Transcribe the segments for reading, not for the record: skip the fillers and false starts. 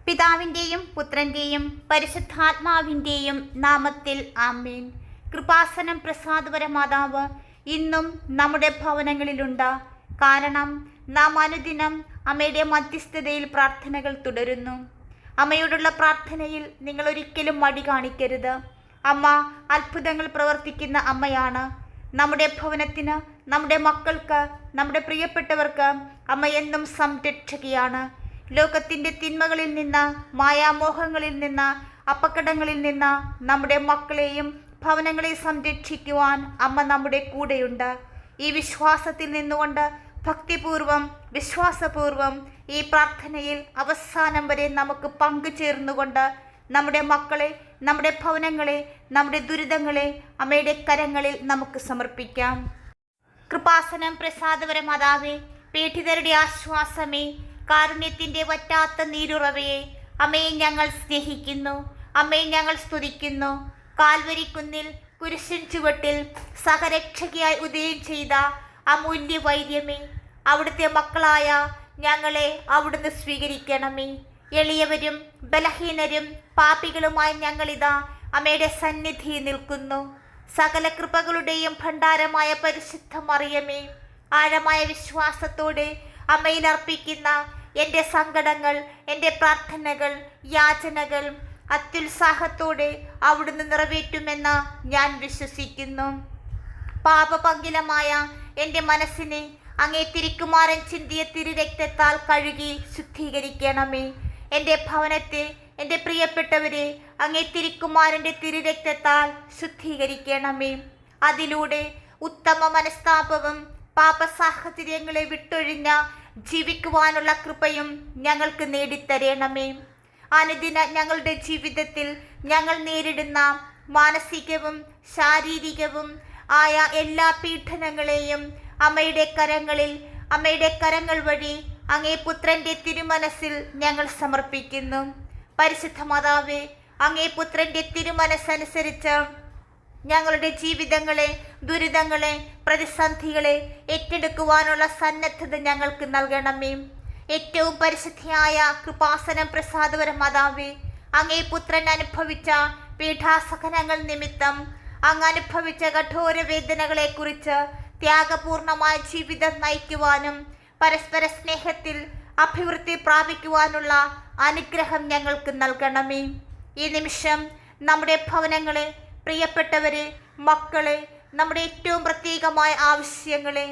പിതാവിൻ്റെയും പുത്രൻ്റെയും പരിശുദ്ധാത്മാവിൻ്റെയും നാമത്തിൽ ആമേൻ. കൃപാസനം പ്രസാദപര മാതാവ് ഇന്നും നമ്മുടെ ഭവനങ്ങളിലുണ്ട്. കാരണം നാം അനുദിനം അമ്മയുടെ മധ്യസ്ഥതയിൽ പ്രാർത്ഥനകൾ തുടരുന്നു. അമ്മയോടുള്ള പ്രാർത്ഥനയിൽ നിങ്ങൾ ഒരിക്കലും മടി കാണിക്കരുത്. അമ്മ അത്ഭുതങ്ങൾ പ്രവർത്തിക്കുന്ന അമ്മയാണ്. നമ്മുടെ ഭവനത്തിന്, നമ്മുടെ മക്കൾക്ക്, നമ്മുടെ പ്രിയപ്പെട്ടവർക്ക് അമ്മ എന്നും സംരക്ഷകയാണ്. ലോകത്തിൻ്റെ തിന്മകളിൽ നിന്ന്, മായാമോഹങ്ങളിൽ നിന്ന്, അപകടങ്ങളിൽ നിന്ന് നമ്മുടെ മക്കളെയും ഭവനങ്ങളെയും സംരക്ഷിക്കുവാൻ അമ്മ നമ്മുടെ കൂടെയുണ്ട്. ഈ വിശ്വാസത്തിൽ നിന്നുകൊണ്ട് ഭക്തിപൂർവം, വിശ്വാസപൂർവം ഈ പ്രാർത്ഥനയിൽ അവസാനം വരെ നമുക്ക് പങ്കുചേർന്നുകൊണ്ട് നമ്മുടെ മക്കളെ, നമ്മുടെ ഭവനങ്ങളെ, നമ്മുടെ ദുരിതങ്ങളെ അമ്മയുടെ കരങ്ങളിൽ നമുക്ക് സമർപ്പിക്കാം. കൃപാസനം പ്രസാദപര മാതാവേ, പീഡിതരുടെ ആശ്വാസമേ, കാരുണ്യത്തിൻ്റെ വറ്റാത്ത നീരുറവയെ, അമ്മയെ ഞങ്ങൾ സ്നേഹിക്കുന്നു, അമ്മയെ ഞങ്ങൾ സ്തുതിക്കുന്നു. കാൽവരിക്കുന്നിൽ കുരിശിൻ ചുവട്ടിൽ സഹരക്ഷകയായി ഉദയം ചെയ്ത അമൂല്യ വൈദ്യമേ, അവിടുത്തെ മക്കളായ ഞങ്ങളെ അവിടുന്ന് സ്വീകരിക്കണമേ. എളിയവരും ബലഹീനരും പാപികളുമായി ഞങ്ങളിതാ അമ്മയുടെ സന്നിധിയിൽ നിൽക്കുന്നു. സകല കൃപകളുടെയും ഭണ്ഡാരമായ പരിശുദ്ധ മറിയമേ, ആഴമായ വിശ്വാസത്തോടെ അമ്മയിൽ അർപ്പിക്കുന്ന എൻ്റെ സങ്കടങ്ങൾ, എൻ്റെ പ്രാർത്ഥനകൾ, യാചനകൾ അത്യുത്സാഹത്തോടെ അവിടുന്ന് നിറവേറ്റുമെന്ന് ഞാൻ വിശ്വസിക്കുന്നു. പാപപങ്കിലമായ എൻ്റെ മനസ്സിനെ അങ്ങേ തിരുക്കുമാരൻ ചിന്തിയ തിരുരക്തത്താൽ കഴുകി ശുദ്ധീകരിക്കണമേ. എൻ്റെ ഭവനത്തെ, എൻ്റെ പ്രിയപ്പെട്ടവരെ അങ്ങേ തിരുക്കുമാരൻ്റെ തിരുരക്തത്താൽ ശുദ്ധീകരിക്കണമേ. അതിലൂടെ ഉത്തമ മനസ്താപവും പാപസാഹചര്യങ്ങളെ വിട്ടൊഴിഞ്ഞ ജീവിക്കുവാനുള്ള കൃപയും ഞങ്ങൾക്ക് നേടിത്തരണമേ. അനുദിന ഞങ്ങളുടെ ജീവിതത്തിൽ ഞങ്ങൾ നേരിടുന്ന മാനസികവും ശാരീരികവും ആയ എല്ലാ പീഡനങ്ങളെയും അമ്മയുടെ കരങ്ങൾ വഴി അങ്ങേ പുത്രൻ്റെ തിരുമനസ്സിൽ ഞങ്ങൾ സമർപ്പിക്കുന്നു. പരിശുദ്ധ മാതാവേ, അങ്ങേ പുത്രൻ്റെ തിരുമനസ്സനുസരിച്ച് ഞങ്ങളുടെ ജീവിതങ്ങളെ, ദുരിതങ്ങളെ, പ്രതിസന്ധികളെ ഏറ്റെടുക്കുവാനുള്ള സന്നദ്ധത ഞങ്ങൾക്ക് നൽകണമേ. ഏറ്റവും പരിശുദ്ധിയായ കൃപാസനം പ്രസാദപര മാതാവേ, അങ്ങേ പുത്രൻ അനുഭവിച്ച പീഠാസഹനങ്ങൾ നിമിത്തം അങ്ങ് അനുഭവിച്ച കഠോര വേദനകളെക്കുറിച്ച് ത്യാഗപൂർണമായ ജീവിതം നയിക്കുവാനും പരസ്പര സ്നേഹത്തിൽ അഭിവൃദ്ധി പ്രാപിക്കുവാനുള്ള അനുഗ്രഹം ഞങ്ങൾക്ക് നൽകണമേ. ഈ നിമിഷം നമ്മുടെ ഭവനങ്ങളെ, പ്രിയപ്പെട്ടവരെ, മക്കളെ, നമ്മുടെ ഏറ്റവും പ്രത്യേകമായ ആവശ്യങ്ങളെ,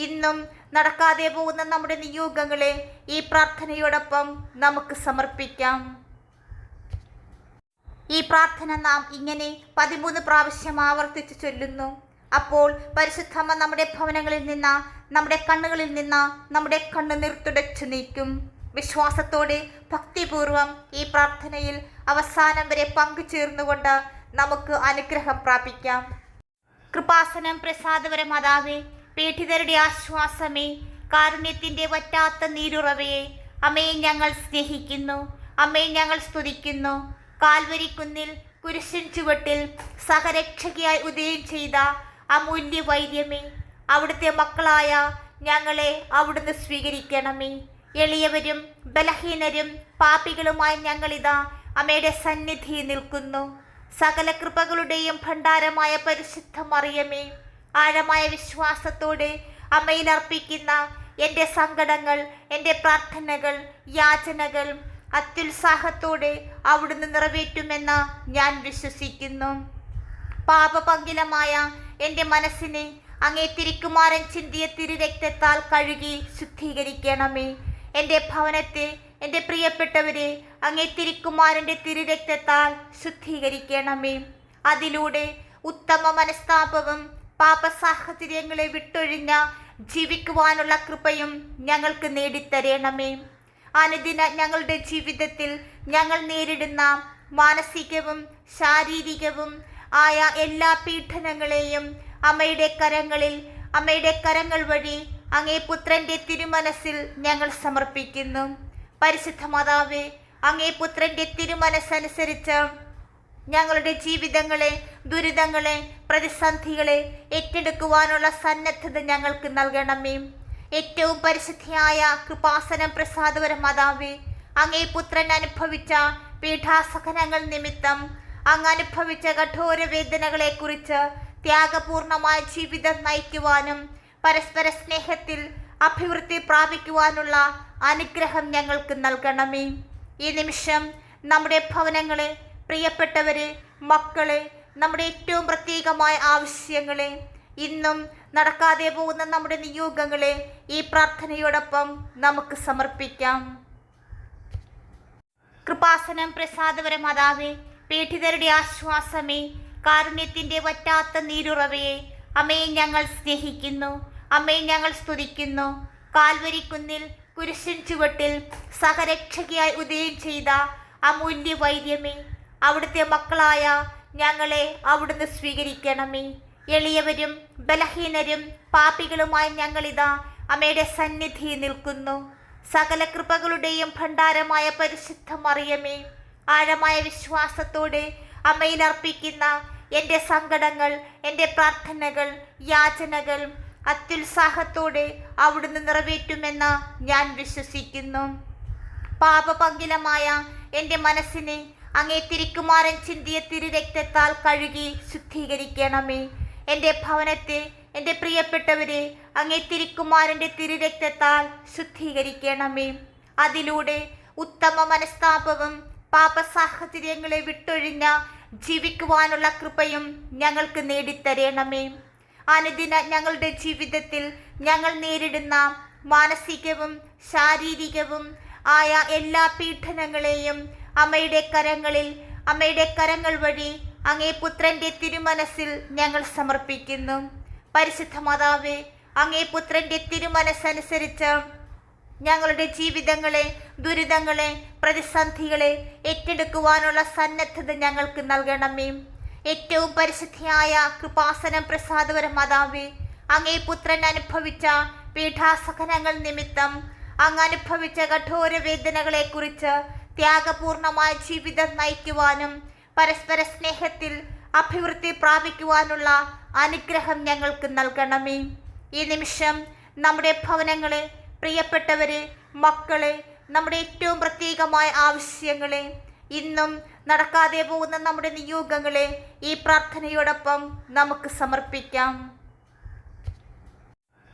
ഇന്നും നടക്കാതെ പോകുന്ന നമ്മുടെ നിയോഗങ്ങളെ ഈ പ്രാർത്ഥനയോടൊപ്പം നമുക്ക് സമർപ്പിക്കാം. ഈ പ്രാർത്ഥന നാം ഇങ്ങനെ 13 പ്രാവശ്യം ആവർത്തിച്ച് ചൊല്ലുന്നു. അപ്പോൾ പരിശുദ്ധമ്മ നമ്മുടെ ഭവനങ്ങളിൽ നിന്ന്, നമ്മുടെ കണ്ണുകളിൽ നിന്ന് നമ്മുടെ കണ്ണുനീർ തുടച്ചു നീക്കും. വിശ്വാസത്തോടെ ഭക്തിപൂർവം ഈ പ്രാർത്ഥനയിൽ അവസാനം വരെ പങ്കുചേർന്നുകൊണ്ട് നമുക്ക് അനുഗ്രഹം പ്രാപിക്കാം. കൃപാസനം പ്രസാദപര മാതാവേ, പീഡിതരുടെ ആശ്വാസമേ, കാരുണ്യത്തിൻ്റെ വറ്റാത്ത നീരുറവയെ, അമ്മയെ ഞങ്ങൾ സ്നേഹിക്കുന്നു, അമ്മയെ ഞങ്ങൾ സ്തുതിക്കുന്നു. കാൽവരിക്കുന്നിൽ കുരിശിൻ ചുവട്ടിൽ സഹരക്ഷകയായി ഉദയം ചെയ്ത അമൂല്യ വൈദ്യമേ, അവിടുത്തെ മക്കളായ ഞങ്ങളെ അവിടുന്ന് സ്വീകരിക്കണമേ. എളിയവരും ബലഹീനരും പാപികളുമായി ഞങ്ങളിതാ അമ്മയുടെ സന്നിധിയിൽ നിൽക്കുന്നു. സകല കൃപകളുടെയും ഭണ്ഡാരമായ പരിശുദ്ധ മറിയമേ, ആഴമായ വിശ്വാസത്തോടെ അമ്മയിൽ അർപ്പിക്കുന്ന എൻ്റെ സങ്കടങ്ങൾ, എൻ്റെ പ്രാർത്ഥനകൾ, യാചനകൾ അത്യുത്സാഹത്തോടെ അവിടുന്ന് നിറവേറ്റുമെന്ന് ഞാൻ വിശ്വസിക്കുന്നു. പാപപങ്കിലമായ എൻ്റെ മനസ്സിനെ അങ്ങേ തിരുക്കുമാരൻ ചിന്തിയ തിരുരക്തത്താൽ കഴുകി ശുദ്ധീകരിക്കണമേ. എൻ്റെ ഭവനത്തെ, എൻ്റെ പ്രിയപ്പെട്ടവരെ അങ്ങേ തിരുക്കുമാരൻ്റെ തിരുരക്തത്താൽ ശുദ്ധീകരിക്കണമേ. അതിലൂടെ ഉത്തമ മനസ്താപവും പാപസാഹചര്യങ്ങളെ വിട്ടൊഴിഞ്ഞ ജീവിക്കുവാനുള്ള കൃപയും ഞങ്ങൾക്ക് നേടിത്തരണമേ. അനുദിന ഞങ്ങളുടെ ജീവിതത്തിൽ ഞങ്ങൾ നേരിടുന്ന മാനസികവും ശാരീരികവും ആയ എല്ലാ പീഡനങ്ങളെയും അമ്മയുടെ കരങ്ങൾ വഴി അങ്ങേ പുത്രൻ്റെ തിരുമനസ്സിൽ ഞങ്ങൾ സമർപ്പിക്കുന്നു. പരിശുദ്ധ മാതാവേ, അങ്ങേ പുത്രൻ്റെ തിരുമനസ്സനുസരിച്ച് ഞങ്ങളുടെ ജീവിതങ്ങളെ, ദുരിതങ്ങളെ, പ്രതിസന്ധികളെ ഏറ്റെടുക്കുവാനുള്ള സന്നദ്ധത ഞങ്ങൾക്ക് നൽകണമേ. ഏറ്റവും പരിശുദ്ധിയായ കൃപാസനം പ്രസാദപര മാതാവേ, അങ്ങേ പുത്രൻ അനുഭവിച്ച പീഠാസഹനങ്ങൾ നിമിത്തം അങ്ങ് അനുഭവിച്ച കഠോര വേദനകളെക്കുറിച്ച് ത്യാഗപൂർണമായ ജീവിതം നയിക്കുവാനും പരസ്പര സ്നേഹത്തിൽ അഭിവൃദ്ധി പ്രാപിക്കുവാനുള്ള അനുഗ്രഹം ഞങ്ങൾക്ക് നൽകണമേ. ഈ നിമിഷം നമ്മുടെ ഭവനങ്ങളെ, പ്രിയപ്പെട്ടവരെ, മക്കളെ, നമ്മുടെ ഏറ്റവും പ്രത്യേകമായ ആവശ്യങ്ങളെ, ഇന്നും നടക്കാതെ പോകുന്ന നമ്മുടെ നിയോഗങ്ങളെ ഈ പ്രാർത്ഥനയോടൊപ്പം നമുക്ക് സമർപ്പിക്കാം. കൃപാസനം പ്രസാദപര മാതാവേ, പീഡിതരുടെ ആശ്വാസമേ, കാരുണ്യത്തിൻ്റെ വറ്റാത്ത നീരുറവയെ, അമ്മയെ ഞങ്ങൾ സ്നേഹിക്കുന്നു, അമ്മയെ ഞങ്ങൾ സ്തുതിക്കുന്നു. കാൽവരിക്കുന്നിൽ കുരിശിൻ ചുവട്ടിൽ സഹരക്ഷകയായി ഉദയം ചെയ്ത അമൂല്യ വൈര്യമേ, അവിടുത്തെ മക്കളായ ഞങ്ങളെ അവിടുന്ന് സ്വീകരിക്കണമേ. എളിയവരും ബലഹീനരും പാപികളുമായി ഞങ്ങളിതാ അമ്മയുടെ സന്നിധിയിൽ നിൽക്കുന്നു. സകല കൃപകളുടെയും ഭണ്ഡാരമായ പരിശുദ്ധ മറിയമേ, ആഴമായ വിശ്വാസത്തോടെ അമ്മയിൽ അർപ്പിക്കുന്ന എൻ്റെ സങ്കടങ്ങൾ, എൻ്റെ പ്രാർത്ഥനകൾ, യാചനകൾ അത്യുത്സാഹത്തോടെ അവിടുന്ന് നിറവേറ്റുമെന്ന് ഞാൻ വിശ്വസിക്കുന്നു. പാപപങ്കിലമായ എൻ്റെ മനസ്സിനെ അങ്ങേ തിരുക്കുമാരൻ ചിന്തിയ തിരുരക്തത്താൽ കഴുകി ശുദ്ധീകരിക്കണമേ. എൻ്റെ ഭവനത്തെ, എൻ്റെ പ്രിയപ്പെട്ടവരെ അങ്ങേ തിരുക്കുമാരൻ്റെ തിരുരക്തത്താൽ ശുദ്ധീകരിക്കണമേ. അതിലൂടെ ഉത്തമ മനസ്താപവും പാപസാഹചര്യങ്ങളെ വിട്ടൊഴിഞ്ഞ ജീവിക്കുവാനുള്ള കൃപയും ഞങ്ങൾക്ക് നേടിത്തരണമേ. അനുദിന ഞങ്ങളുടെ ജീവിതത്തിൽ ഞങ്ങൾ നേരിടുന്ന മാനസികവും ശാരീരികവും ആയ എല്ലാ പീഡനങ്ങളെയും അമ്മയുടെ കരങ്ങൾ വഴി അങ്ങേ പുത്രൻ്റെ തിരുമനസ്സിൽ ഞങ്ങൾ സമർപ്പിക്കുന്നു. പരിശുദ്ധ മാതാവേ, അങ്ങേ പുത്രൻ്റെ തിരുമനസ്സനുസരിച്ച് ഞങ്ങളുടെ ജീവിതങ്ങളെ, ദുരിതങ്ങളെ, പ്രതിസന്ധികളെ ഏറ്റെടുക്കുവാനുള്ള സന്നദ്ധത ഞങ്ങൾക്ക് നൽകണമേ. ഏറ്റവും പരിശുദ്ധിയായ കൃപാസനം പ്രസാദപര മാതാവേ, അങ്ങേ പുത്രൻ അനുഭവിച്ച പീഠാസഹനങ്ങൾ നിമിത്തം അങ്ങ് അനുഭവിച്ച കഠോര വേദനകളെക്കുറിച്ച് ത്യാഗപൂർണമായ ജീവിതം നയിക്കുവാനും പരസ്പര സ്നേഹത്തിൽ അഭിവൃദ്ധി പ്രാപിക്കുവാനുള്ള അനുഗ്രഹം ഞങ്ങൾക്ക് നൽകണമേ. ഈ നിമിഷം നമ്മുടെ ഭവനങ്ങളെ, പ്രിയപ്പെട്ടവരെ, മക്കളെ, നമ്മുടെ ഏറ്റവും പ്രത്യേകമായ ആവശ്യങ്ങളെ, ഇന്നും നടക്കാതെ പോകുന്ന നമ്മുടെ നിയോഗങ്ങളെ ഈ പ്രാർത്ഥനയോടൊപ്പം നമുക്ക് സമർപ്പിക്കാം.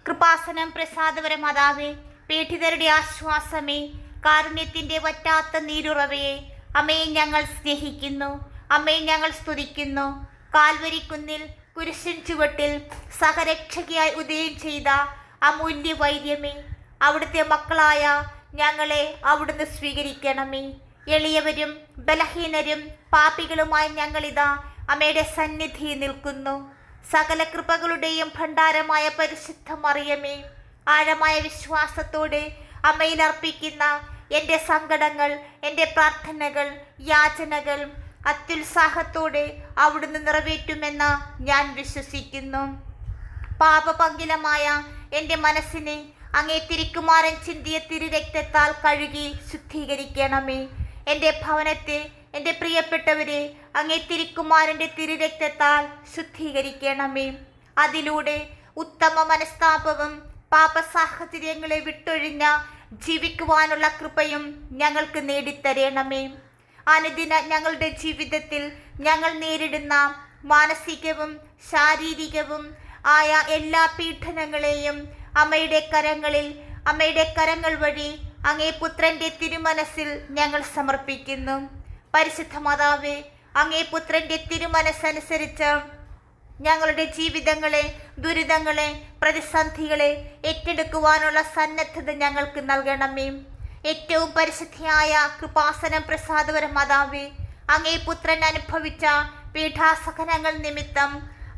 കൃപാസനം പ്രസാദപര മാതാവേ, പീഡിതരുടെ ആശ്വാസമേ, കാരുണ്യത്തിൻ്റെ വറ്റാത്ത നീരുറവയെ, അമ്മയെ ഞങ്ങൾ സ്നേഹിക്കുന്നു, അമ്മയെ ഞങ്ങൾ സ്തുതിക്കുന്നു. കാൽവരിക്കുന്നിൽ കുരിശിൻ ചുവട്ടിൽ സഹരക്ഷകയായി ഉദയം ചെയ്ത അമൂല്യ വൈര്യമേ, അവിടുത്തെ മക്കളായ ഞങ്ങളെ അവിടുന്ന് സ്വീകരിക്കണമേ. എളിയവരും ബലഹീനരും പാപികളുമായി ഞങ്ങളിതാ അമ്മയുടെ സന്നിധിയിൽ നിൽക്കുന്നു. സകല കൃപകളുടെയും ഭണ്ഡാരമായ പരിശുദ്ധ മറിയമേ, ആഴമായ വിശ്വാസത്തോടെ അമ്മയിൽ അർപ്പിക്കുന്ന എൻ്റെ സങ്കടങ്ങൾ, എൻ്റെ പ്രാർത്ഥനകൾ, യാചനകൾ അത്യുത്സാഹത്തോടെ അവിടുന്ന് നിറവേറ്റുമെന്ന് ഞാൻ വിശ്വസിക്കുന്നു. പാപപങ്കിലമായ എൻ്റെ മനസ്സിനെ അങ്ങേ തിരുക്കുമാരൻ ചിന്തിയ തിരുരക്തത്താൽ കഴുകി ശുദ്ധീകരിക്കണമേ. എൻ്റെ ഭവനത്തെ, എൻ്റെ പ്രിയപ്പെട്ടവരെ അങ്ങേ തിരുക്കുമാരൻ്റെ തിരുരക്തത്താൽ ശുദ്ധീകരിക്കണമേ. അതിലൂടെ ഉത്തമ മനസ്താപവും പാപസാഹചര്യങ്ങളെ വിട്ടൊഴിഞ്ഞ ജീവിക്കുവാനുള്ള കൃപയും ഞങ്ങൾക്ക് നേടിത്തരണമേ. അനുദിന ഞങ്ങളുടെ ജീവിതത്തിൽ ഞങ്ങൾ നേരിടുന്ന മാനസികവും ശാരീരികവും ആയ എല്ലാ പീഡനങ്ങളെയും അമ്മയുടെ കരങ്ങൾ വഴി അങ്ങേ പുത്രൻ്റെ തിരുമനസ്സിൽ ഞങ്ങൾ സമർപ്പിക്കുന്നു. പരിശുദ്ധ മാതാവേ, അങ്ങേ പുത്രൻ്റെ തിരുമനസ്സനുസരിച്ച് ഞങ്ങളുടെ ജീവിതങ്ങളെ, ദുരിതങ്ങളെ, പ്രതിസന്ധികളെ ഏറ്റെടുക്കുവാനുള്ള സന്നദ്ധത ഞങ്ങൾക്ക് നൽകണമേ. ഏറ്റവും പരിശുദ്ധിയായ കൃപാസനം പ്രസാദപര മാതാവേ, അങ്ങേ പുത്രൻ അനുഭവിച്ച പീഠാസഹനങ്ങൾ നിമിത്തം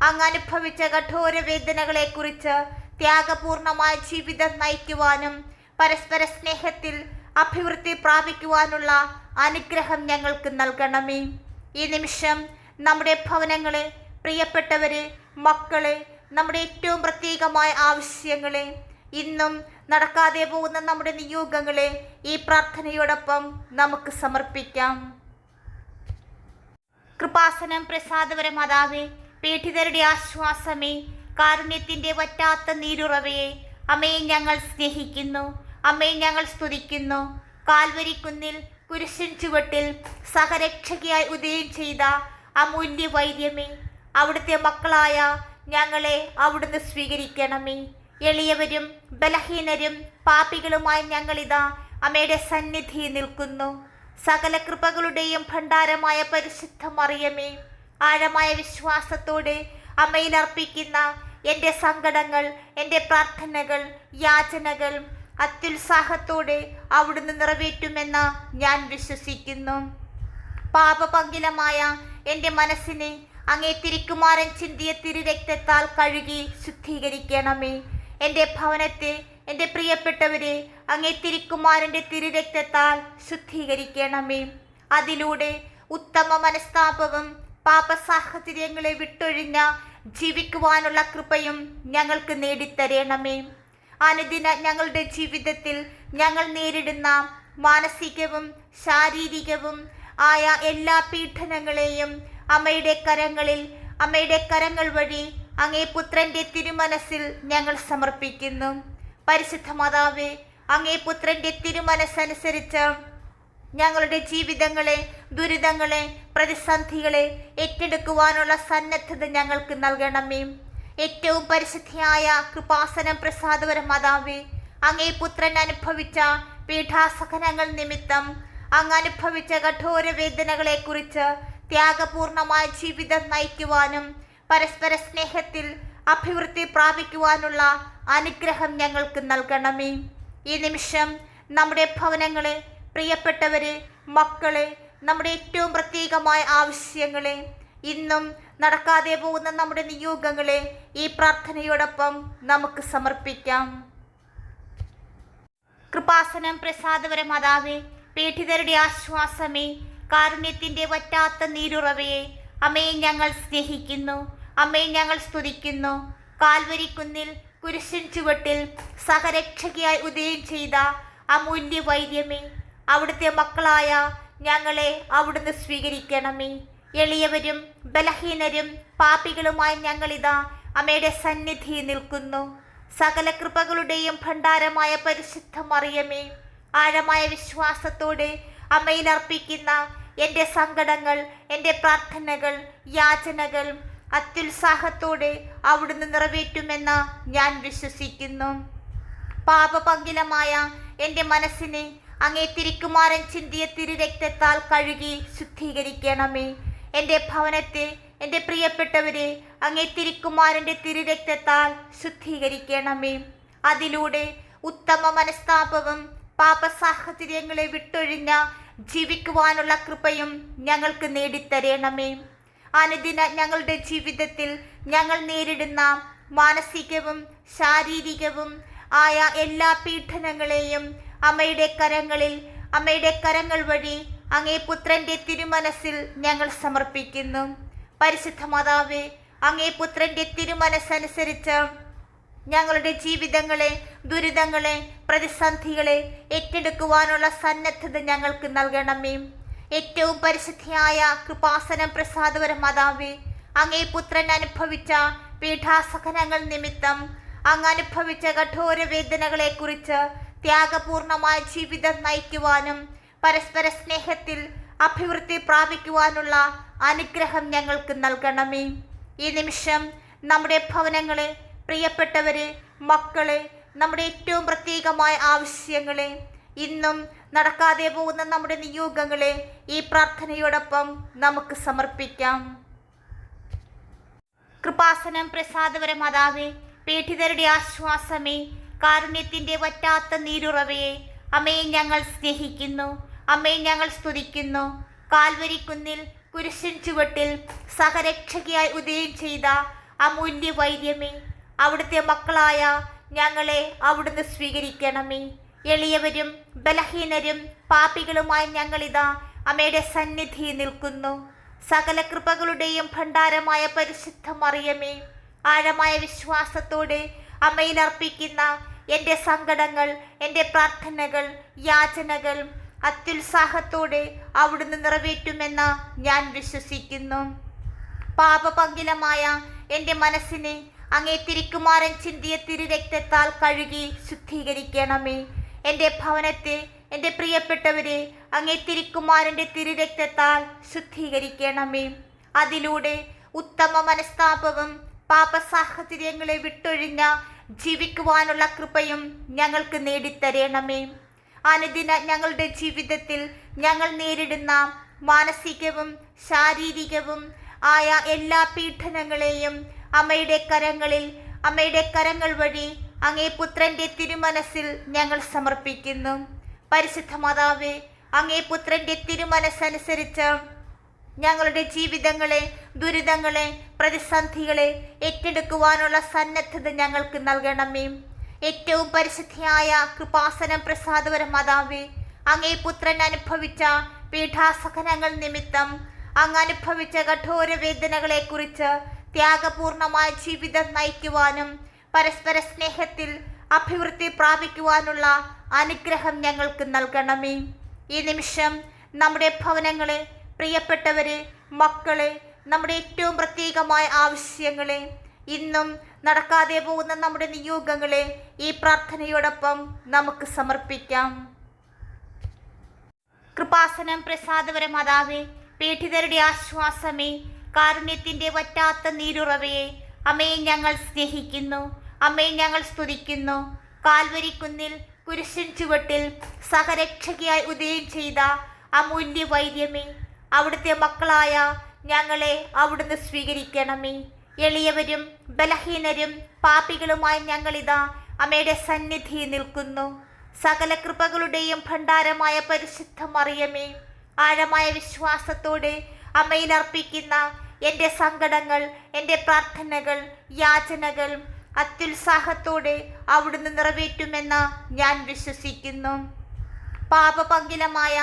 അങ്ങ് അനുഭവിച്ച കഠോര വേദനകളെക്കുറിച്ച് ത്യാഗപൂർണമായ ജീവിതം നയിക്കുവാനും പരസ്പര സ്നേഹത്തിൽ അഭിവൃദ്ധി പ്രാപിക്കുവാനുള്ള അനുഗ്രഹം ഞങ്ങൾക്ക് നൽകണമേ. ഈ നിമിഷം നമ്മുടെ ഭവനങ്ങളെ, പ്രിയപ്പെട്ടവരെ, മക്കളെ, നമ്മുടെ ഏറ്റവും പ്രത്യേകമായ ആവശ്യങ്ങളെ, ഇന്നും നടക്കാതെ പോകുന്ന നമ്മുടെ നിയോഗങ്ങളെ ഈ പ്രാർത്ഥനയോടൊപ്പം നമുക്ക് സമർപ്പിക്കാം. കൃപാസനം പ്രസാദപര മാതാവേ, പീഡിതരുടെ ആശ്വാസമേ, കാരുണ്യത്തിൻ്റെ വറ്റാത്ത നീരുറവയെ, അമ്മയെ ഞങ്ങൾ സ്നേഹിക്കുന്നു, അമ്മയെ ഞങ്ങൾ സ്തുതിക്കുന്നു. കാൽവരിക്കുന്നിൽ കുരിശിൻ ചുവട്ടിൽ സഹരക്ഷകയായി ഉദയം ചെയ്ത അമൂല്യ വൈദ്യമേ, അവിടുത്തെ മക്കളായ ഞങ്ങളെ അവിടുന്ന് സ്വീകരിക്കണമേ. എളിയവരും ബലഹീനരും പാപികളുമായി ഞങ്ങളിതാ അമ്മയുടെ സന്നിധിയിൽ നിൽക്കുന്നു. സകല കൃപകളുടെയും ഭണ്ഡാരമായ പരിശുദ്ധ മറിയമേ, ആഴമായ വിശ്വാസത്തോടെ അമ്മയിൽ അർപ്പിക്കുന്ന എൻ്റെ സങ്കടങ്ങൾ, എൻ്റെ പ്രാർത്ഥനകൾ, യാചനകൾ അത്യുത്സാഹത്തോടെ അവിടുന്ന് നിറവേറ്റുമെന്ന് ഞാൻ വിശ്വസിക്കുന്നു. പാപപങ്കിലമായ എൻ്റെ മനസ്സിനെ അങ്ങേ തിരുക്കുമാരൻ ചിന്തിയ തിരുരക്തത്താൽ കഴുകി ശുദ്ധീകരിക്കണമേ. എൻ്റെ ഭവനത്തെ, എൻ്റെ പ്രിയപ്പെട്ടവരെ അങ്ങേ തിരുക്കുമാരൻ്റെ തിരുരക്തത്താൽ ശുദ്ധീകരിക്കണമേ. അതിലൂടെ ഉത്തമ മനസ്താപവും പാപസാഹചര്യങ്ങളെ വിട്ടൊഴിഞ്ഞ ജീവിക്കുവാനുള്ള കൃപയും ഞങ്ങൾക്ക് നേടിത്തരണമേ. അനുദിന ഞങ്ങളുടെ ജീവിതത്തിൽ ഞങ്ങൾ നേരിടുന്ന മാനസികവും ശാരീരികവും ആയ എല്ലാ പീഡനങ്ങളെയും അമ്മയുടെ കരങ്ങൾ വഴി അങ്ങേ പുത്രൻ്റെ തിരുമനസ്സിൽ ഞങ്ങൾ സമർപ്പിക്കുന്നു. പരിശുദ്ധ മാതാവേ, അങ്ങേ പുത്രൻ്റെ തിരുമനസ്സനുസരിച്ച് ഞങ്ങളുടെ ജീവിതങ്ങളെ, ദുരിതങ്ങളെ, പ്രതിസന്ധികളെ ഏറ്റെടുക്കുവാനുള്ള സന്നദ്ധത ഞങ്ങൾക്ക് നൽകണമേ. ഏറ്റവും പരിശുദ്ധിയായ കൃപാസനം പ്രസാദപര മാതാവേ, അങ്ങേ പുത്രൻ അനുഭവിച്ച പീഠാസഹനങ്ങൾ നിമിത്തം അങ്ങ് അനുഭവിച്ച കഠോര വേദനകളെക്കുറിച്ച് ത്യാഗപൂർണമായ ജീവിതം നയിക്കുവാനും പരസ്പര സ്നേഹത്തിൽ അഭിവൃദ്ധി പ്രാപിക്കുവാനുള്ള അനുഗ്രഹം ഞങ്ങൾക്ക് നൽകണമേ. ഈ നിമിഷം നമ്മുടെ ഭവനങ്ങളെ, പ്രിയപ്പെട്ടവരെ, മക്കളെ, നമ്മുടെ ഏറ്റവും പ്രത്യേകമായ ആവശ്യങ്ങളെ, ഇന്നും നടക്കാതെ പോകുന്ന നമ്മുടെ നിയോഗങ്ങളെ ഈ പ്രാർത്ഥനയോടൊപ്പം നമുക്ക് സമർപ്പിക്കാം. കൃപാസനം പ്രസാദപര മാതാവേ, പീഡിതരുടെ ആശ്വാസമേ, കാരുണ്യത്തിൻ്റെ വറ്റാത്ത നീരുറവയെ, അമ്മയെ ഞങ്ങൾ സ്നേഹിക്കുന്നു, അമ്മയെ ഞങ്ങൾ സ്തുതിക്കുന്നു. കാൽവരിക്കുന്നിൽ കുരിശിൻ ചുവട്ടിൽ സഹരക്ഷകയായി ഉദയം ചെയ്ത അമൂല്യ വൈദ്യമേ, അവിടുത്തെ മക്കളായ ഞങ്ങളെ അവിടുന്ന് സ്വീകരിക്കണമേ. എളിയവരും ബലഹീനരും പാപികളുമായി ഞങ്ങളിതാ അമ്മയുടെ സന്നിധിയിൽ നിൽക്കുന്നു. സകല കൃപകളുടെയും ഭണ്ഡാരമായ പരിശുദ്ധ മറിയമേ, ആഴമായ വിശ്വാസത്തോടെ അമ്മയിൽ അർപ്പിക്കുന്ന എൻ്റെ സങ്കടങ്ങൾ, എൻ്റെ പ്രാർത്ഥനകൾ, യാചനകൾ അത്യുത്സാഹത്തോടെ അവിടുന്ന് നിറവേറ്റുമെന്ന് ഞാൻ വിശ്വസിക്കുന്നു. പാപപങ്കിലമായ എൻ്റെ മനസ്സിനെ അങ്ങേ തിരുക്കുമാരൻ ചിന്തിയ തിരുരക്തത്താൽ കഴുകി ശുദ്ധീകരിക്കണമേ. എൻ്റെ ഭവനത്തെ, എൻ്റെ പ്രിയപ്പെട്ടവരെ അങ്ങേ തിരുക്കുമാരൻ്റെ തിരുരക്തത്താൽ ശുദ്ധീകരിക്കണമേ. അതിലൂടെ ഉത്തമ മനസ്താപവും പാപസാഹചര്യങ്ങളെ വിട്ടൊഴിഞ്ഞ ജീവിക്കുവാനുള്ള കൃപയും ഞങ്ങൾക്ക് നേടിത്തരണമേ. അനുദിന ഞങ്ങളുടെ ജീവിതത്തിൽ ഞങ്ങൾ നേരിടുന്ന മാനസികവും ശാരീരികവും ആയ എല്ലാ പീഡനങ്ങളെയും അമ്മയുടെ കരങ്ങൾ വഴി അങ്ങേ പുത്രൻ്റെ തിരുമനസ്സിൽ ഞങ്ങൾ സമർപ്പിക്കുന്നു. പരിശുദ്ധ മാതാവേ, അങ്ങേ പുത്രൻ്റെ തിരുമനസ്സനുസരിച്ച് ഞങ്ങളുടെ ജീവിതങ്ങളെ, ദുരിതങ്ങളെ, പ്രതിസന്ധികളെ ഏറ്റെടുക്കുവാനുള്ള സന്നദ്ധത ഞങ്ങൾക്ക് നൽകണമേ. ഏറ്റവും പരിശുദ്ധിയായ കൃപാസനം പ്രസാദപര മാതാവേ, അങ്ങേ പുത്രൻ അനുഭവിച്ച പീഠാസഹനങ്ങൾ നിമിത്തം അങ്ങ് അനുഭവിച്ച കഠോര വേദനകളെക്കുറിച്ച് ത്യാഗപൂർണമായ ജീവിതം നയിക്കുവാനും പരസ്പര സ്നേഹത്തിൽ അഭിവൃദ്ധി പ്രാപിക്കുവാനുള്ള അനുഗ്രഹം ഞങ്ങൾക്ക് നൽകണമേ. ഈ നിമിഷം നമ്മുടെ ഭവനങ്ങളെ, പ്രിയപ്പെട്ടവരെ, മക്കളെ, നമ്മുടെ ഏറ്റവും പ്രത്യേകമായ ആവശ്യങ്ങളെ, ഇന്നും നടക്കാതെ പോകുന്ന നമ്മുടെ നിയോഗങ്ങളെ ഈ പ്രാർത്ഥനയോടൊപ്പം നമുക്ക് സമർപ്പിക്കാം. കൃപാസനം പ്രസാദപര മാതാവേ, പീഡിതരുടെ ആശ്വാസമേ, കാരുണ്യത്തിൻ്റെ വറ്റാത്ത നീരുറവയെ, അമ്മയെ ഞങ്ങൾ സ്നേഹിക്കുന്നു, അമ്മയെ ഞങ്ങൾ സ്തുതിക്കുന്നു. കാൽവരിക്കുന്നിൽ കുരിശിൻ ചുവട്ടിൽ സഹരക്ഷകയായി ഉദയം ചെയ്ത അമൂല്യ വൈദ്യമേ, അവിടുത്തെ മക്കളായ ഞങ്ങളെ അവിടുന്ന് സ്വീകരിക്കണമേ. എളിയവരും ബലഹീനരും പാപികളുമായി ഞങ്ങളിതാ അമ്മയുടെ സന്നിധിയിൽ നിൽക്കുന്നു. സകല കൃപകളുടെയും ഭണ്ഡാരമായ പരിശുദ്ധ മറിയമേ, ആഴമായ വിശ്വാസത്തോടെ അമ്മയിൽ അർപ്പിക്കുന്ന എൻ്റെ സങ്കടങ്ങൾ, എൻ്റെ പ്രാർത്ഥനകൾ, യാചനകൾ അത്യുത്സാഹത്തോടെ അവിടുന്ന് നിറവേറ്റുമെന്ന് ഞാൻ വിശ്വസിക്കുന്നു. പാപപങ്കിലമായ എൻ്റെ മനസ്സിനെ അങ്ങേ തിരുക്കുമാരൻ ചിന്തിയ തിരുരക്തത്താൽ കഴുകി ശുദ്ധീകരിക്കണമേ. എൻ്റെ ഭവനത്തെ, എൻ്റെ പ്രിയപ്പെട്ടവരെ, അങ്ങേ തിരുക്കുമാരൻ്റെ തിരുരക്തത്താൽ ശുദ്ധീകരിക്കണമേ. അതിലൂടെ ഉത്തമ മനസ്താപവും പാപസാഹചര്യങ്ങളെ വിട്ടൊഴിഞ്ഞ ജീവിക്കുവാനുള്ള കൃപയും ഞങ്ങൾക്ക് നേടിത്തരണമേ. അനുദിന ഞങ്ങളുടെ ജീവിതത്തിൽ ഞങ്ങൾ നേരിടുന്ന മാനസികവും ശാരീരികവും ആയ എല്ലാ പീഡനങ്ങളെയും അമ്മയുടെ കരങ്ങൾ വഴി അങ്ങേ പുത്രൻ്റെ തിരുമനസ്സിൽ ഞങ്ങൾ സമർപ്പിക്കുന്നു. പരിശുദ്ധ മാതാവേ, അങ്ങേ പുത്രൻ്റെ തിരുമനസ്സനുസരിച്ച് ഞങ്ങളുടെ ജീവിതങ്ങളെ, ദുരിതങ്ങളെ, പ്രതിസന്ധികളെ ഏറ്റെടുക്കുവാനുള്ള സന്നദ്ധത ഞങ്ങൾക്ക് നൽകണമേ. ഏറ്റവും പരിശുദ്ധിയായ കൃപാസനം പ്രസാദപര മാതാവേ, അങ്ങേ പുത്രൻ അനുഭവിച്ച പീഠാസഹനങ്ങൾ നിമിത്തം അങ്ങ് അനുഭവിച്ച കഠോര വേദനകളെക്കുറിച്ച് ത്യാഗപൂർണമായ ജീവിതം നയിക്കുവാനും പരസ്പര സ്നേഹത്തിൽ അഭിവൃദ്ധി പ്രാപിക്കുവാനുള്ള അനുഗ്രഹം ഞങ്ങൾക്ക് നൽകണമേ. ഈ നിമിഷം നമ്മുടെ ഭവനങ്ങളെ, പ്രിയപ്പെട്ടവരെ, മക്കളെ, നമ്മുടെ ഏറ്റവും പ്രത്യേകമായ ആവശ്യങ്ങളെ, ഇന്നും നടക്കാതെ പോകുന്ന നമ്മുടെ നിയോഗങ്ങളെ ഈ പ്രാർത്ഥനയോടൊപ്പം നമുക്ക് സമർപ്പിക്കാം. കൃപാസനം പ്രസാദപര മാതാവേ, പീഡിതരുടെ ആശ്വാസമേ, കാരുണ്യത്തിൻ്റെ വറ്റാത്ത നീരുറവയെ, അമ്മയെ ഞങ്ങൾ സ്നേഹിക്കുന്നു, അമ്മയെ ഞങ്ങൾ സ്തുതിക്കുന്നു. കാൽവരിക്കുന്നിൽ കുരിശിൻ ചുവട്ടിൽ സഹരക്ഷകയായി ഉദയം ചെയ്ത അമൂല്യ വൈദ്യമേ, അവിടുത്തെ മക്കളായ ഞങ്ങളെ അവിടുന്ന് സ്വീകരിക്കണമേ. എളിയവരും ബലഹീനരും പാപികളുമായി ഞങ്ങളിതാ അമ്മയുടെ സന്നിധിയിൽ നിൽക്കുന്നു. സകല കൃപകളുടെയും ഭണ്ഡാരമായ പരിശുദ്ധ മറിയമേ, ആഴമായ വിശ്വാസത്തോടെ അമ്മയിൽ അർപ്പിക്കുന്ന എൻ്റെ സങ്കടങ്ങൾ, എൻ്റെ പ്രാർത്ഥനകൾ, യാചനകൾ അത്യുത്സാഹത്തോടെ അവിടുന്ന് നിറവേറ്റുമെന്ന് ഞാൻ വിശ്വസിക്കുന്നു. പാപപങ്കിലമായ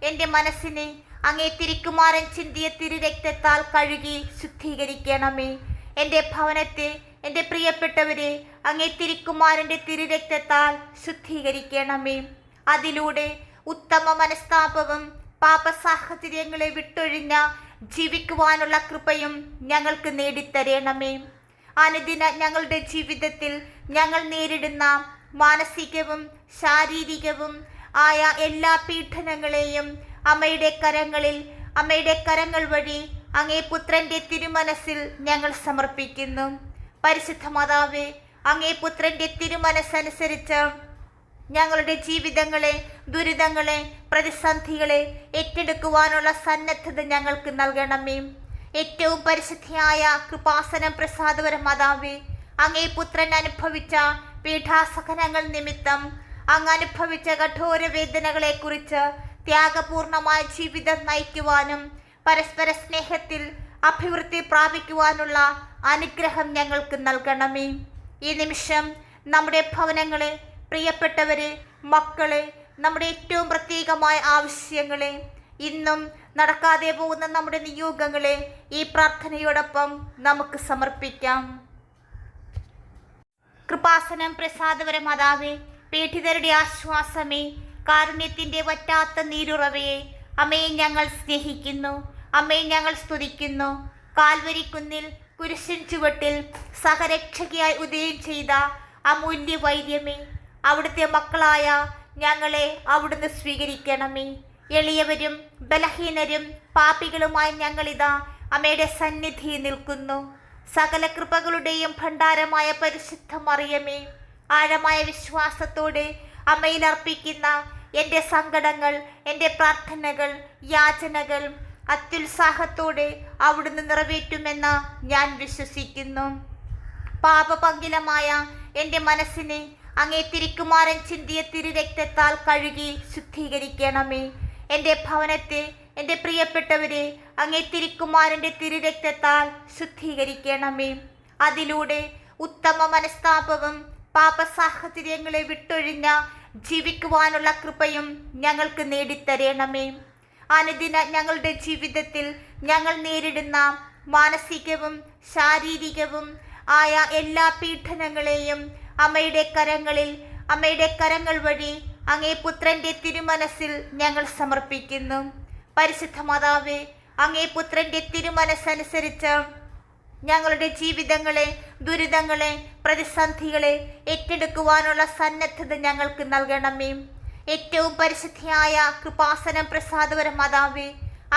എൻ്റെ മനസ്സിനെ അങ്ങേ തിരുക്കുമാരൻ ചിന്തിയ തിരുരക്തത്താൽ കഴുകി ശുദ്ധീകരിക്കണമേ. എൻ്റെ ഭവനത്തെ, എൻ്റെ പ്രിയപ്പെട്ടവരെ അങ്ങേ തിരുക്കുമാരൻ്റെ തിരുരക്തത്താൽ ശുദ്ധീകരിക്കണമേ. അതിലൂടെ ഉത്തമ മനസ്താപവും പാപസാഹചര്യങ്ങളെ വിട്ടൊഴിഞ്ഞ ജീവിക്കുവാനുള്ള കൃപയും ഞങ്ങൾക്ക് നേടിത്തരണമേ. അനുദിന ഞങ്ങളുടെ ജീവിതത്തിൽ ഞങ്ങൾ നേരിടുന്ന മാനസികവും ശാരീരികവും ആയ എല്ലാ പീഡനങ്ങളെയും അമ്മയുടെ കരങ്ങൾ വഴി അങ്ങേ പുത്രൻ്റെ തിരുമനസ്സിൽ ഞങ്ങൾ സമർപ്പിക്കുന്നു. പരിശുദ്ധ മാതാവേ, അങ്ങേ പുത്രൻ്റെ തിരുമനസ്സനുസരിച്ച് ഞങ്ങളുടെ ജീവിതങ്ങളെ, ദുരിതങ്ങളെ, പ്രതിസന്ധികളെ ഏറ്റെടുക്കുവാനുള്ള സന്നദ്ധത ഞങ്ങൾക്ക് നൽകണമേ. ഏറ്റവും പരിശുദ്ധിയായ കൃപാസനം പ്രസാദപര മാതാവേ, അങ്ങേ പുത്രൻ അനുഭവിച്ച പീഠാസഹനങ്ങൾ നിമിത്തം അങ്ങ് അനുഭവിച്ച കഠോര വേദനകളെക്കുറിച്ച് ത്യാഗപൂർണമായ ജീവിതം നയിക്കുവാനും പരസ്പര സ്നേഹത്തിൽ അഭിവൃദ്ധി പ്രാപിക്കുവാനുള്ള അനുഗ്രഹം ഞങ്ങൾക്ക് നൽകണമേ. ഈ നിമിഷം നമ്മുടെ ഭവനങ്ങളെ, പ്രിയപ്പെട്ടവരെ, മക്കളെ, നമ്മുടെ ഏറ്റവും പ്രത്യേകമായ ആവശ്യങ്ങളെ, ഇന്നും നടക്കാതെ പോകുന്ന നമ്മുടെ നിയോഗങ്ങളെ ഈ പ്രാർത്ഥനയോടൊപ്പം നമുക്ക് സമർപ്പിക്കാം. കൃപാസനം പ്രസാദപര മാതാവേ, പീഡിതരുടെ ആശ്വാസമേ, കാരുണ്യത്തിൻ്റെ വറ്റാത്ത നീരുറവയെ, അമ്മയെ ഞങ്ങൾ സ്നേഹിക്കുന്നു, അമ്മയെ ഞങ്ങൾ സ്തുതിക്കുന്നു. കാൽവരിക്കുന്നിൽ കുരിശിൻ ചുവട്ടിൽ സഹരക്ഷകയായി ഉദയം ചെയ്ത അമൂല്യ വൈദ്യമേ, അവിടുത്തെ മക്കളായ ഞങ്ങളെ അവിടുന്ന് സ്വീകരിക്കണമേ. എളിയവരും ബലഹീനരും പാപികളുമായി ഞങ്ങളിതാ അമ്മയുടെ സന്നിധിയിൽ നിൽക്കുന്നു. സകല കൃപകളുടെയും ഭണ്ഡാരമായ പരിശുദ്ധ മറിയമേ, ആഴമായ വിശ്വാസത്തോടെ അമ്മയിൽ അർപ്പിക്കുന്ന എൻ്റെ സങ്കടങ്ങൾ, എൻ്റെ പ്രാർത്ഥനകൾ, യാചനകൾ അത്യുത്സാഹത്തോടെ അവിടുന്ന് നിറവേറ്റുമെന്ന് ഞാൻ വിശ്വസിക്കുന്നു. പാപപങ്കിലമായ എൻ്റെ മനസ്സിനെ അങ്ങേ തിരുക്കുമാരൻ ചിന്തിയ തിരുരക്തത്താൽ കഴുകി ശുദ്ധീകരിക്കണമേ. എൻ്റെ ഭവനത്തെ, എൻ്റെ പ്രിയപ്പെട്ടവരെ അങ്ങേ തിരുക്കുമാരൻ്റെ തിരുരക്തത്താൽ ശുദ്ധീകരിക്കണമേ. അതിലൂടെ ഉത്തമ മനസ്താപവും പാപസാഹചര്യങ്ങളെ വിട്ടൊഴിഞ്ഞ ജീവിക്കുവാനുള്ള കൃപയും ഞങ്ങൾക്ക് നേടിത്തരണമേ. അനുദിന ഞങ്ങളുടെ ജീവിതത്തിൽ ഞങ്ങൾ നേരിടുന്ന മാനസികവും ശാരീരികവും ആയ എല്ലാ പീഡനങ്ങളെയും അമ്മയുടെ കരങ്ങൾ വഴി അങ്ങേ പുത്രൻ്റെ തിരുമനസ്സിൽ ഞങ്ങൾ സമർപ്പിക്കുന്നു. പരിശുദ്ധ മാതാവേ, അങ്ങേ പുത്രൻ്റെ തിരുമനസ്സനുസരിച്ച് ഞങ്ങളുടെ ജീവിതങ്ങളെ, ദുരിതങ്ങളെ, പ്രതിസന്ധികളെ ഏറ്റെടുക്കുവാനുള്ള സന്നദ്ധത ഞങ്ങൾക്ക് നൽകണമേ. ഏറ്റവും പരിശുദ്ധിയായ കൃപാസനം പ്രസാദപര മാതാവേ,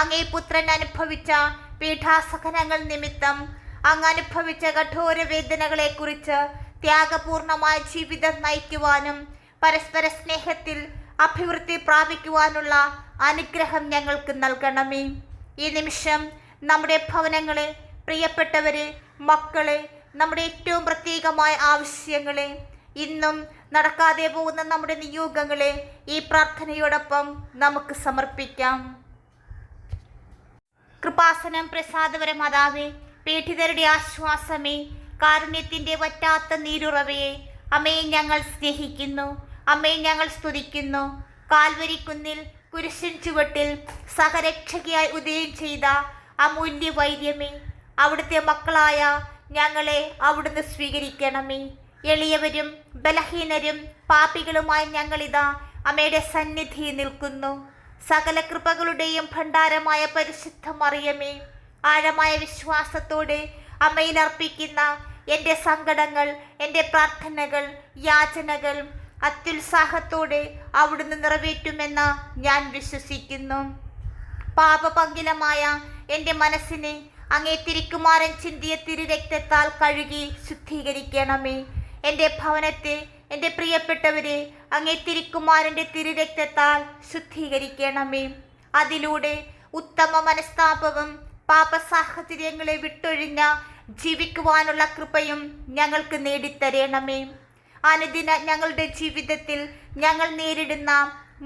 അങ്ങേ പുത്രൻ അനുഭവിച്ച പീഠാസഹനങ്ങൾ നിമിത്തം അങ്ങ് അനുഭവിച്ച കഠോര വേദനകളെ കുറിച്ച് ത്യാഗപൂർണമായ ജീവിതം നയിക്കുവാനും പരസ്പര സ്നേഹത്തിൽ അഭിവൃദ്ധി പ്രാപിക്കുവാനുള്ള അനുഗ്രഹം ഞങ്ങൾക്ക് നൽകണമേ. ഈ നിമിഷം നമ്മുടെ ഭവനങ്ങളെ, പ്രിയപ്പെട്ടവരെ, മക്കളെ, നമ്മുടെ ഏറ്റവും പ്രത്യേകമായ ആവശ്യങ്ങളെ, ഇന്നും നടക്കാതെ പോകുന്ന നമ്മുടെ നിയോഗങ്ങളെ ഈ പ്രാർത്ഥനയോടൊപ്പം നമുക്ക് സമർപ്പിക്കാം. കൃപാസനം പ്രസാദപര മാതാവേ, പീഡിതരുടെ ആശ്വാസമേ, കാരുണ്യത്തിൻ്റെ വറ്റാത്ത നീരുറവയെ, അമ്മയെ ഞങ്ങൾ സ്നേഹിക്കുന്നു, അമ്മയെ ഞങ്ങൾ സ്തുതിക്കുന്നു. കാൽവരിക്കുന്നിൽ കുരിശിൻ ചുവട്ടിൽ സഹരക്ഷകയായി ഉദയം ചെയ്ത അമൂല്യ വൈദ്യമേ, അവിടുത്തെ മക്കളായ ഞങ്ങളെ അവിടുന്ന് സ്വീകരിക്കണമേ. എളിയവരും ബലഹീനരും പാപികളുമായി ഞങ്ങളിതാ അമ്മയുടെ സന്നിധിയിൽ നിൽക്കുന്നു. സകല കൃപകളുടെയും ഭണ്ഡാരമായ പരിശുദ്ധ മറിയമേ, ആഴമായ വിശ്വാസത്തോടെ അമ്മയിൽ അർപ്പിക്കുന്ന എൻ്റെ സങ്കടങ്ങൾ, എൻ്റെ പ്രാർത്ഥനകൾ, യാചനകൾ അത്യുത്സാഹത്തോടെ അവിടുന്ന് നിറവേറ്റുമെന്ന് ഞാൻ വിശ്വസിക്കുന്നു. പാപപങ്കിലമായ എൻ്റെ മനസ്സിനെ അങ്ങേ തിരുക്കുമാരൻ ചിന്തിയ തിരുരക്തത്താൽ കഴുകി ശുദ്ധീകരിക്കണമേ. എൻ്റെ ഭവനത്തെ, എൻ്റെ പ്രിയപ്പെട്ടവരെ അങ്ങേ തിരുക്കുമാരൻ്റെ തിരുരക്തത്താൽ ശുദ്ധീകരിക്കണമേ. അതിലൂടെ ഉത്തമ മനസ്താപവും പാപസാഹചര്യങ്ങളെ വിട്ടൊഴിഞ്ഞ ജീവിക്കുവാനുള്ള കൃപയും ഞങ്ങൾക്ക് നേടിത്തരണമേ. അനുദിന ഞങ്ങളുടെ ജീവിതത്തിൽ ഞങ്ങൾ നേരിടുന്ന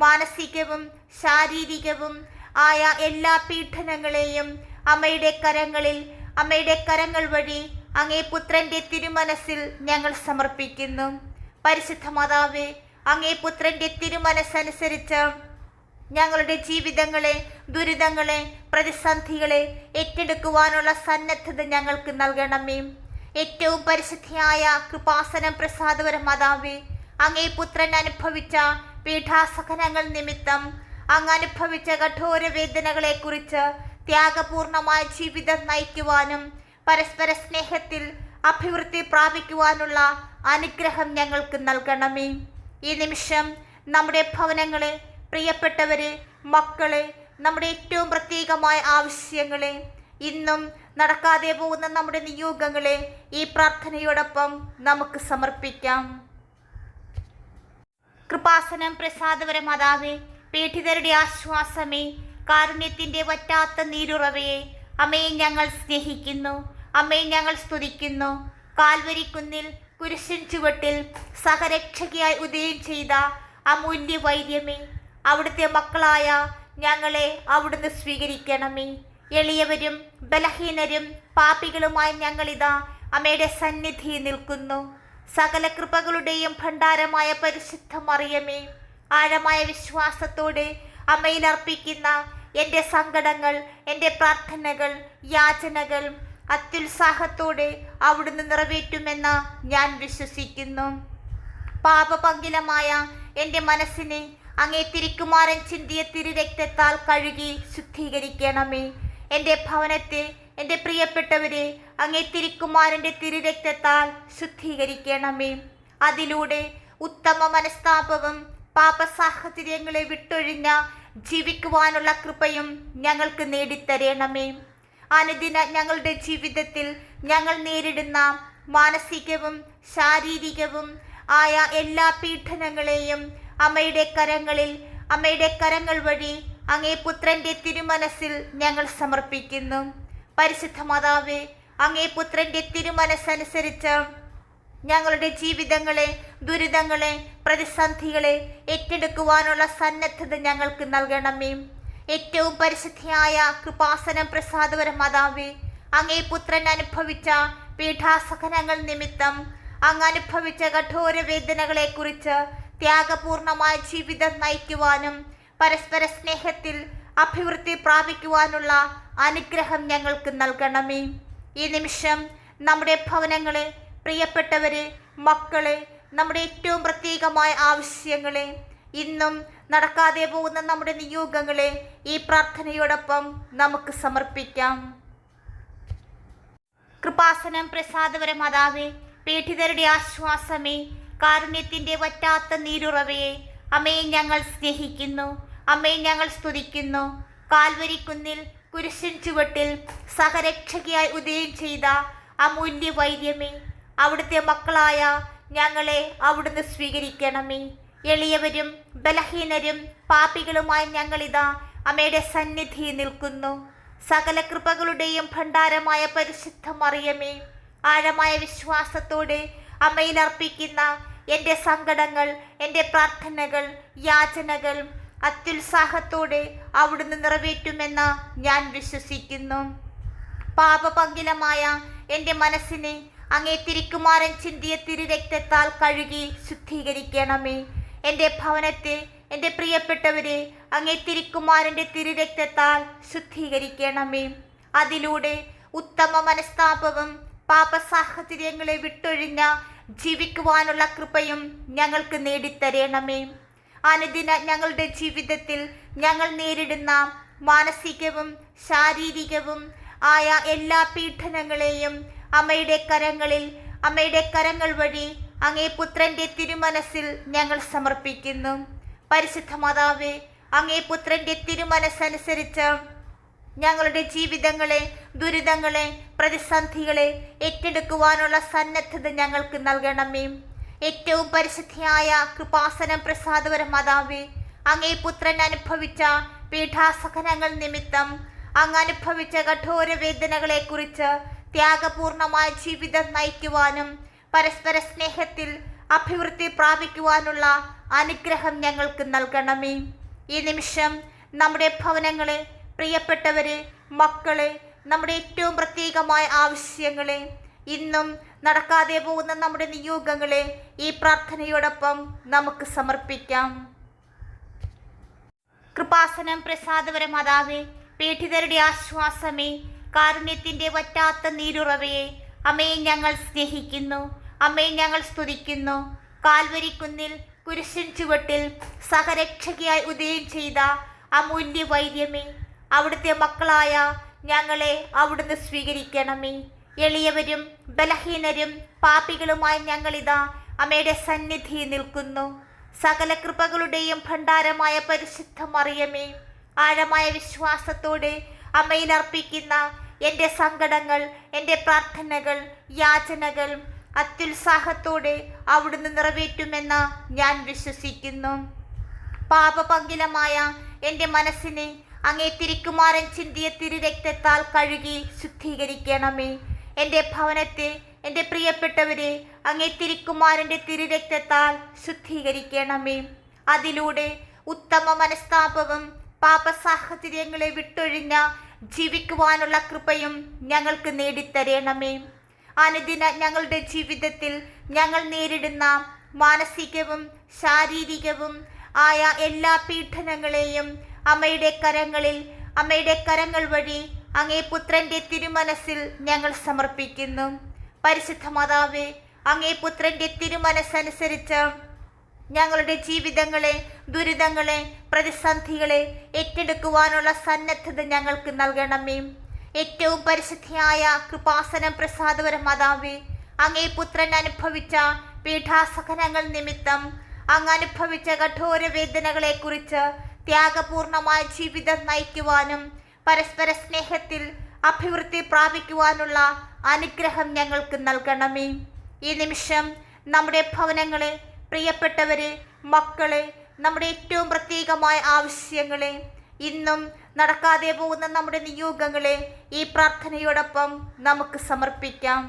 മാനസികവും ശാരീരികവും ആയ എല്ലാ പീഡനങ്ങളെയും അമ്മയുടെ കരങ്ങൾ വഴി അങ്ങേ പുത്രൻ്റെ തിരുമനസ്സിൽ ഞങ്ങൾ സമർപ്പിക്കുന്നു. പരിശുദ്ധ മാതാവേ, അങ്ങേ പുത്രൻ്റെ തിരുമനസ്സനുസരിച്ച് ഞങ്ങളുടെ ജീവിതങ്ങളെ, ദുരിതങ്ങളെ, പ്രതിസന്ധികളെ ഏറ്റെടുക്കുവാനുള്ള സന്നദ്ധത ഞങ്ങൾക്ക് നൽകണമേ. ഏറ്റവും പരിശുദ്ധിയായ കൃപാസനം പ്രസാദപര മാതാവേ, അങ്ങേ പുത്രൻ അനുഭവിച്ച പീഠാസഹനങ്ങൾ നിമിത്തം അങ്ങ് അനുഭവിച്ച കഠോര വേദനകളെ കുറിച്ച് ത്യാഗപൂർണമായ ജീവിതം നയിക്കുവാനും പരസ്പര സ്നേഹത്തിൽ അഭിവൃദ്ധി പ്രാപിക്കുവാനുള്ള അനുഗ്രഹം ഞങ്ങൾക്ക് നൽകണമേ. ഈ നിമിഷം നമ്മുടെ ഭവനങ്ങളെ, പ്രിയപ്പെട്ടവരെ, മക്കളെ, നമ്മുടെ ഏറ്റവും പ്രത്യേകമായ ആവശ്യങ്ങളെ, ഇന്നും നടക്കാതെ പോകുന്ന നമ്മുടെ നിയോഗങ്ങളെ ഈ പ്രാർത്ഥനയോടൊപ്പം നമുക്ക് സമർപ്പിക്കാം. കൃപാസനം പ്രസാദപര മാതാവേ, പീഡിതരുടെ ആശ്വാസമേ, കാരുണ്യത്തിൻ്റെ വറ്റാത്ത നീരുറവയെ, അമ്മയെ ഞങ്ങൾ സ്നേഹിക്കുന്നു, അമ്മയെ ഞങ്ങൾ സ്തുതിക്കുന്നു. കാൽവരിക്കുന്നിൽ കുരിശിൻ ചുവട്ടിൽ സഹരക്ഷകയായി ഉദയം ചെയ്ത അമൂല്യ വൈദ്യമേ, അവിടുത്തെ മക്കളായ ഞങ്ങളെ അവിടുന്ന് സ്വീകരിക്കണമേ. എളിയവരും ബലഹീനരും പാപികളുമായി ഞങ്ങളിതാ അമ്മയുടെ സന്നിധിയിൽ നിൽക്കുന്നു. സകല കൃപകളുടെയും ഭണ്ഡാരമായ പരിശുദ്ധ മറിയമേ, ആഴമായ വിശ്വാസത്തോടെ അമ്മയിൽ അർപ്പിക്കുന്ന എൻ്റെ സങ്കടങ്ങൾ, എൻ്റെ പ്രാർത്ഥനകൾ, യാചനകൾ അത്യുത്സാഹത്തോടെ അവിടുന്ന് നിറവേറ്റുമെന്ന് ഞാൻ വിശ്വസിക്കുന്നു. പാപപങ്കിലമായ എൻ്റെ മനസ്സിനെ അങ്ങേ തിരുക്കുമാരൻ ചിന്തിയ തിരുരക്തത്താൽ കഴുകി ശുദ്ധീകരിക്കണമേ. എൻ്റെ ഭവനത്തെ, എൻ്റെ പ്രിയപ്പെട്ടവരെ അങ്ങേ തിരുക്കുമാരൻ്റെ തിരുരക്തത്താൽ ശുദ്ധീകരിക്കണമേ. അതിലൂടെ ഉത്തമ മനസ്താപവും പാപസാഹചര്യങ്ങളെ വിട്ടൊഴിഞ്ഞ ജീവിക്കുവാനുള്ള കൃപയും ഞങ്ങൾക്ക് നേടിത്തരണമേ. അനുദിന ഞങ്ങളുടെ ജീവിതത്തിൽ ഞങ്ങൾ നേരിടുന്ന മാനസികവും ശാരീരികവും ആയ എല്ലാ പീഡനങ്ങളെയും അമ്മയുടെ കരങ്ങൾ വഴി അങ്ങേ പുത്രൻ്റെ തിരുമനസ്സിൽ ഞങ്ങൾ സമർപ്പിക്കുന്നു. പരിശുദ്ധ മാതാവേ, അങ്ങേ പുത്രൻ്റെ തിരുമനസ്സനുസരിച്ച് ഞങ്ങളുടെ ജീവിതങ്ങളെ, ദുരിതങ്ങളെ, പ്രതിസന്ധികളെ ഏറ്റെടുക്കുവാനുള്ള സന്നദ്ധത ഞങ്ങൾക്ക് നൽകണമേ. ഏറ്റവും പരിശുദ്ധിയായ കൃപാസനം പ്രസാദപര മാതാവേ, അങ്ങേ പുത്രൻ അനുഭവിച്ച പീഠാസഹനങ്ങൾ നിമിത്തം അങ്ങ് അനുഭവിച്ച കഠോര വേദനകളെ കുറിച്ച് ത്യാഗപൂർണമായ ജീവിതം നയിക്കുവാനും പരസ്പര സ്നേഹത്തിൽ അഭിവൃദ്ധി പ്രാപിക്കുവാനുള്ള അനുഗ്രഹം ഞങ്ങൾക്ക് നൽകണമേ. ഈ നിമിഷം നമ്മുടെ ഭവനങ്ങളെ, പ്രിയപ്പെട്ടവരെ, മക്കളെ, നമ്മുടെ ഏറ്റവും പ്രത്യേകമായ ആവശ്യങ്ങളെ, ഇന്നും നടക്കാതെ പോകുന്ന നമ്മുടെ നിയോഗങ്ങളെ ഈ പ്രാർത്ഥനയോടൊപ്പം നമുക്ക് സമർപ്പിക്കാം. കൃപാസനം പ്രസാദപര മാതാവേ, പീഡിതരുടെ ആശ്വാസമേ, കാരുണ്യത്തിൻ്റെ വറ്റാത്ത നീരുറവയെ, അമ്മയെ ഞങ്ങൾ സ്നേഹിക്കുന്നു. അമ്മയെ ഞങ്ങൾ സ്തുതിക്കുന്നു. കാൽവരിക്കുന്നിൽ കുരിശിൻ ചുവട്ടിൽ സഹരക്ഷകയായി ഉദയം ചെയ്ത അമൂല്യ വൈദ്യമേ, അവിടുത്തെ മക്കളായ ഞങ്ങളെ അവിടുന്ന് സ്വീകരിക്കണമേ. എളിയവരും ബലഹീനരും പാപികളുമായി ഞങ്ങളിതാ അമ്മയുടെ സന്നിധിയിൽ നിൽക്കുന്നു. സകല കൃപകളുടെയും ഭണ്ഡാരമായ പരിശുദ്ധ മറിയമേ, ആഴമായ വിശ്വാസത്തോടെ അമ്മയിൽ അർപ്പിക്കുന്ന എൻ്റെ സങ്കടങ്ങൾ, എൻ്റെ പ്രാർത്ഥനകൾ, യാചനകൾ അത്യുത്സാഹത്തോടെ അവിടുന്ന് നിറവേറ്റുമെന്ന് ഞാൻ വിശ്വസിക്കുന്നു. പാപപങ്കിലമായ എൻ്റെ മനസ്സിനെ അങ്ങേ തിരുക്കുമാരൻ ചിന്തിയ തിരുരക്തത്താൽ കഴുകി ശുദ്ധീകരിക്കണമേ. എൻ്റെ ഭവനത്തെ, എൻ്റെ പ്രിയപ്പെട്ടവരെ അങ്ങേ തിരുക്കുമാരൻ്റെ തിരുരക്തത്താൽ ശുദ്ധീകരിക്കണമേ. അതിലൂടെ ഉത്തമ മനസ്താപവും പാപസാഹചര്യങ്ങളെ വിട്ടൊഴിഞ്ഞ ജീവിക്കുവാനുള്ള കൃപയും ഞങ്ങൾക്ക് നേടിത്തരണമേ. അനുദിന ഞങ്ങളുടെ ജീവിതത്തിൽ ഞങ്ങൾ നേരിടുന്ന മാനസികവും ശാരീരികവും ആയ എല്ലാ പീഡനങ്ങളെയും അമ്മയുടെ കരങ്ങൾ വഴി അങ്ങേ പുത്രൻ്റെ തിരുമനസ്സിൽ ഞങ്ങൾ സമർപ്പിക്കുന്നു. പരിശുദ്ധ മാതാവേ, അങ്ങേ പുത്രൻ്റെ തിരുമനസ്സനുസരിച്ച് ഞങ്ങളുടെ ജീവിതങ്ങളെ, ദുരിതങ്ങളെ, പ്രതിസന്ധികളെ ഏറ്റെടുക്കുവാനുള്ള സന്നദ്ധത ഞങ്ങൾക്ക് നൽകണമേ. ഏറ്റവും പരിശുദ്ധിയായ കൃപാസനം പ്രസാദപര മാതാവേ, അങ്ങേ പുത്രൻ അനുഭവിച്ച പീഠാസഹനങ്ങൾ നിമിത്തം അങ്ങ് അനുഭവിച്ച കഠോര വേദനകളെക്കുറിച്ച് ത്യാഗപൂർണമായ ജീവിതം നയിക്കുവാനും പരസ്പര സ്നേഹത്തിൽ അഭിവൃദ്ധി പ്രാപിക്കുവാനുള്ള അനുഗ്രഹം ഞങ്ങൾക്ക് നൽകണമേ. ഈ നിമിഷം നമ്മുടെ ഭവനങ്ങളെ, പ്രിയപ്പെട്ടവരെ, മക്കളെ, നമ്മുടെ ഏറ്റവും പ്രത്യേകമായ ആവശ്യങ്ങളെ, ഇന്നും നടക്കാതെ പോകുന്ന നമ്മുടെ നിയോഗങ്ങളെ ഈ പ്രാർത്ഥനയോടൊപ്പം നമുക്ക് സമർപ്പിക്കാം. കൃപാസനം പ്രസാദപര മാതാവേ, പീഡിതരുടെ ആശ്വാസമേ, കാരുണ്യത്തിൻ്റെ വറ്റാത്ത നീരുറവയെ, അമ്മയെ ഞങ്ങൾ സ്നേഹിക്കുന്നു. അമ്മയെ ഞങ്ങൾ സ്തുതിക്കുന്നു. കാൽവരിക്കുന്നിൽ കുരിശിൻ ചുവട്ടിൽ സഹരക്ഷകയായി ഉദയം ചെയ്ത അമൂല്യ വൈദ്യമേ, അവിടുത്തെ മക്കളായ ഞങ്ങളെ അവിടുന്ന് സ്വീകരിക്കണമേ. എളിയവരും ബലഹീനരും പാപികളുമായി ഞങ്ങളിതാ അമ്മയുടെ സന്നിധിയിൽ നിൽക്കുന്നു. സകല കൃപകളുടെയും ഭണ്ഡാരമായ പരിശുദ്ധ മറിയമേ, ആഴമായ വിശ്വാസത്തോടെ അമ്മയിൽ അർപ്പിക്കുന്ന എൻ്റെ സങ്കടങ്ങൾ, എൻ്റെ പ്രാർത്ഥനകൾ, യാചനകൾ അത്യുത്സാഹത്തോടെ അവിടുന്ന് നിറവേറ്റുമെന്ന് ഞാൻ വിശ്വസിക്കുന്നു. പാപപങ്കിലമായ എൻ്റെ മനസ്സിനെ അങ്ങേ തിരുക്കുമാരൻ ചിന്തിയ തിരുരക്തത്താൽ കഴുകി ശുദ്ധീകരിക്കണമേ. എൻ്റെ ഭവനത്തെ, എൻ്റെ പ്രിയപ്പെട്ടവരെ അങ്ങേ തിരുക്കുമാരൻ്റെ തിരുരക്തത്താൽ ശുദ്ധീകരിക്കണമേ. അതിലൂടെ ഉത്തമ മനസ്താപവും പാപസാഹചര്യങ്ങളെ വിട്ടൊഴിഞ്ഞ ജീവിക്കുവാനുള്ള കൃപയും ഞങ്ങൾക്ക് നേടിത്തരണമേ. അനുദിന ഞങ്ങളുടെ ജീവിതത്തിൽ ഞങ്ങൾ നേരിടുന്ന മാനസികവും ശാരീരികവും ആയ എല്ലാ പീഡനങ്ങളെയും അമ്മയുടെ കരങ്ങൾ വഴി അങ്ങേ പുത്രൻ്റെ തിരുമനസ്സിൽ ഞങ്ങൾ സമർപ്പിക്കുന്നു. പരിശുദ്ധ മാതാവേ, അങ്ങേ പുത്രൻ്റെ തിരുമനസ്സനുസരിച്ച് ഞങ്ങളുടെ ജീവിതങ്ങളെ, ദുരിതങ്ങളെ, പ്രതിസന്ധികളെ ഏറ്റെടുക്കുവാനുള്ള സന്നദ്ധത ഞങ്ങൾക്ക് നൽകണമേ. ഏറ്റവും പരിശുദ്ധിയായ കൃപാസനം പ്രസാദപര മാതാവേ, അങ്ങേ പുത്രൻ അനുഭവിച്ച പീഠാസഹനങ്ങൾ നിമിത്തം അങ്ങ് അനുഭവിച്ച കഠോര വേദനകളെക്കുറിച്ച് ത്യാഗപൂർണമായ ജീവിതം നയിക്കുവാനും പരസ്പര സ്നേഹത്തിൽ അഭിവൃദ്ധി പ്രാപിക്കുവാനുള്ള അനുഗ്രഹം ഞങ്ങൾക്ക് നൽകണമേ. ഈ നിമിഷം നമ്മുടെ ഭവനങ്ങളെ, പ്രിയപ്പെട്ടവരെ, മക്കളെ, നമ്മുടെ ഏറ്റവും പ്രത്യേകമായ ആവശ്യങ്ങളെ, ഇന്നും നടക്കാതെ പോകുന്ന നമ്മുടെ നിയോഗങ്ങളെ ഈ പ്രാർത്ഥനയോടൊപ്പം നമുക്ക് സമർപ്പിക്കാം.